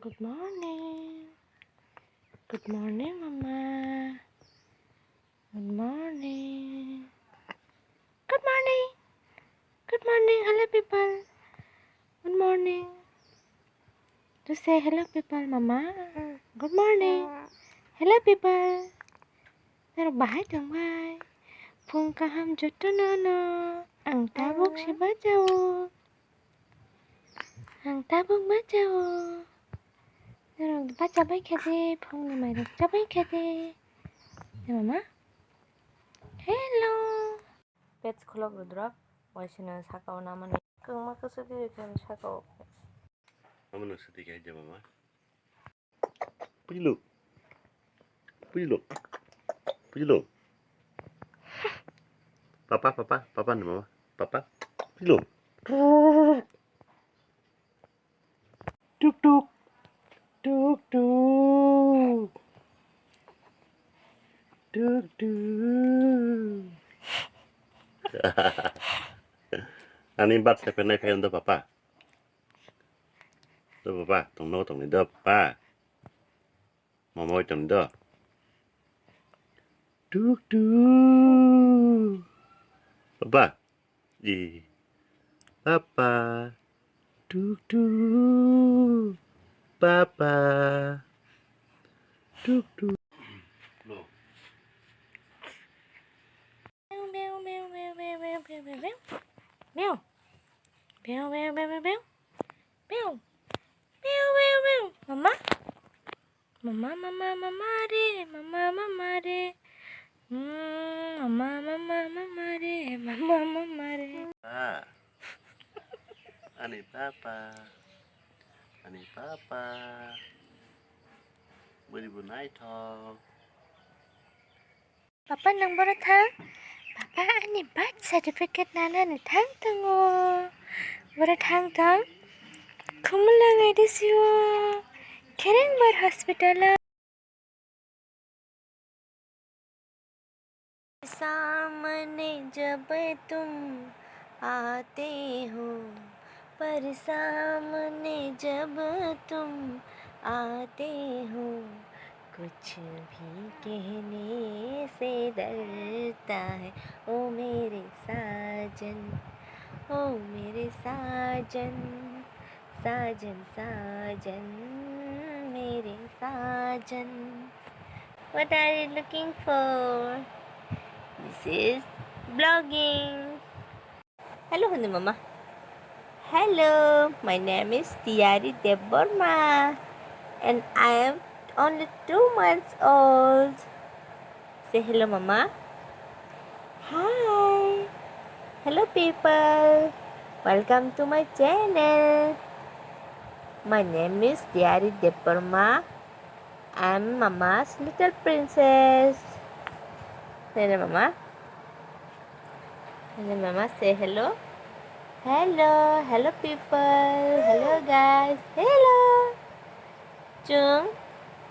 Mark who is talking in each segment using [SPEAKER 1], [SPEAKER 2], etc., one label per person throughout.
[SPEAKER 1] Good morning. Good morning, Mama. Good morning. Good morning. Good morning. Hello, people. Good morning. To say hello, people, Mama. Good morning. Hello, people. Narok bahay tong bay. Phwrwngkha jotto no. Ang tabok si bajaw. Ang tabok bajaw. Narok bajaw kede. Phwrwngni mairok jabay kede. Mama. Hello. Pets khulok rudra. Waisina sakao namani. Kung makasudi kan sakao.
[SPEAKER 2] Mama sedih aja mama. Puji lu. Papa nih mama. Papa. Puji lu. Tuk tuk. Tuk tuk. Tuk tuk. Ani bat saya pernah kayak untuk papa. Tuh papa, tong ni dah papa. Mama macam dah. Tuk tuk. Papa. Papa. Tuk tuk. Papa. Tuk tuk. Loh.
[SPEAKER 1] Meow meow meow meow meow meow meow meow. Meow. Meow meow meow meow meow. Meow. Meow meow meow. Mama. Mama re. Mama re. Mama re. Mama re.
[SPEAKER 2] Ani papa. Beri bunai talk.
[SPEAKER 1] Papa nang baru thang. Papa ani birth certificate nana ni thang tango. Baru thang. Kumulang ay siyo. Kereng bar hospital. सामने जब तुम आते हो पर सामने जब तुम आते हो कुछ भी कहने से डरता है ओ मेरे साजन साजन मेरे साजन. What are you looking for? This is vlogging. Hello, Honey Mama. Hello, my name is Tripuri.Tripura and I am only 2 months old. Say hello, Mama. Hi. Hello, people. Welcome to my channel. My name is Tripuri.Tripura. I'm Mama's little princess. Hello, Mama. Hello, Mama. Say hello. Hello people. Hello guys. Hello. Chung.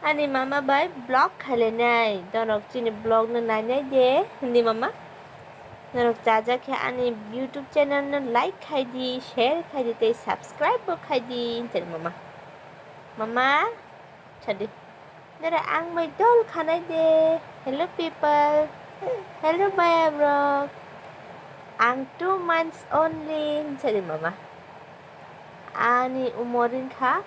[SPEAKER 1] Ani Mama bay vlog khale nai. Dorok chini vlog na nai nai de. Ni Mama. Dorok jaja khe ani YouTube channel na like khai di, share khai di, te subscribe bo khai di. Teri Mama. Mama. Chadi. Dara ang bay dol khanai de. Hello people. Hello Maya vlog. Ang 2 months only. Chadi Mama. Ani umorin kha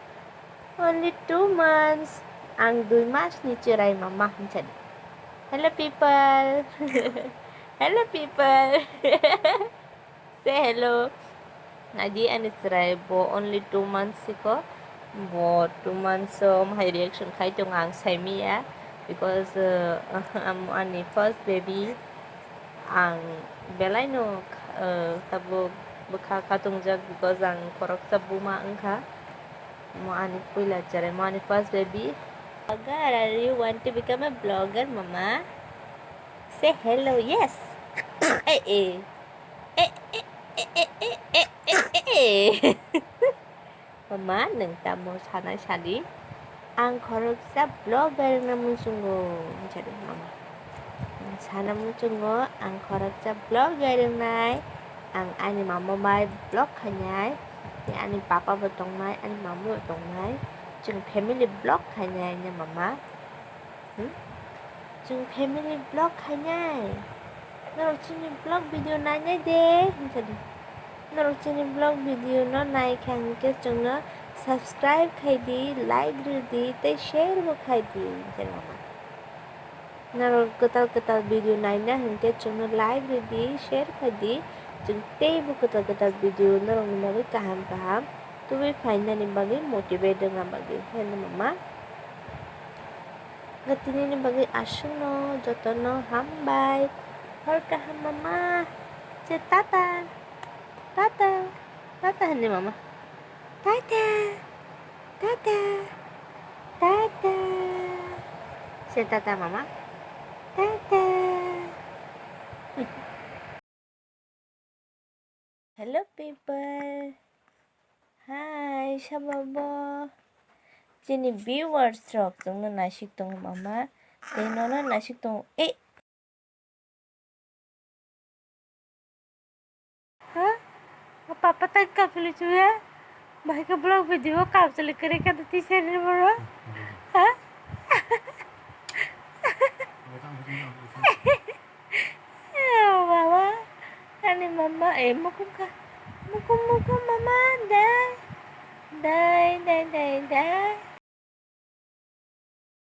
[SPEAKER 1] only 2 months. Ang 2 months ni cirai Mama. Chadi. Hello people. Hello people. Say hello. Nadi ani cirai bo only 2 months ko. Bo 2 months my reaction khai tong ang sai mi ya because I'm ani first baby. Ang belai no tabo bukha katung jak because ang korok sabu ma angkha mo ani puila chare mo ani first baby. Blogger, you want to become a blogger, Mama? Say hello. Yes. Mama nang tamo sana sadi ang korok sa blogger namun sungguh jadi Mama. Sana muncungo ang korok sa blogger nai ang ani Mama mai blog khanyai ni ani Papa betong nai ani Mama betong nai जों family vlog khainai na mama. जों family vlog khainai. Narok chini vlog video nainai de. Narok chini vlog video no naikha hingke जोंनो subscribe khaidi, like rudi, tei share bo khaidi mama. Narok ketal video naina hingke जोंनो like rudi, share khaidi. जों tei bo ketal video narok ni bagui kaham tubi fainani bagui motivate dengna bagui heno mama. Gatini ni bagui asuno jotono hambai. Hor kaham mama. Ce tata. Tata. Tata hene mama. Tata. Tata. Tata. Ce tata mama. Tata. Hello people. Hi sababo. Jini viewers rok जोंनो नासिक दङ mama. Tenono nasik dङ. Ha? Papa tak kapili cuya. Bahai ka vlog video kapsali kare ka dati channel bro. Ha? Mama. Ani mama mukum ka. Mukum mama dai. Dai.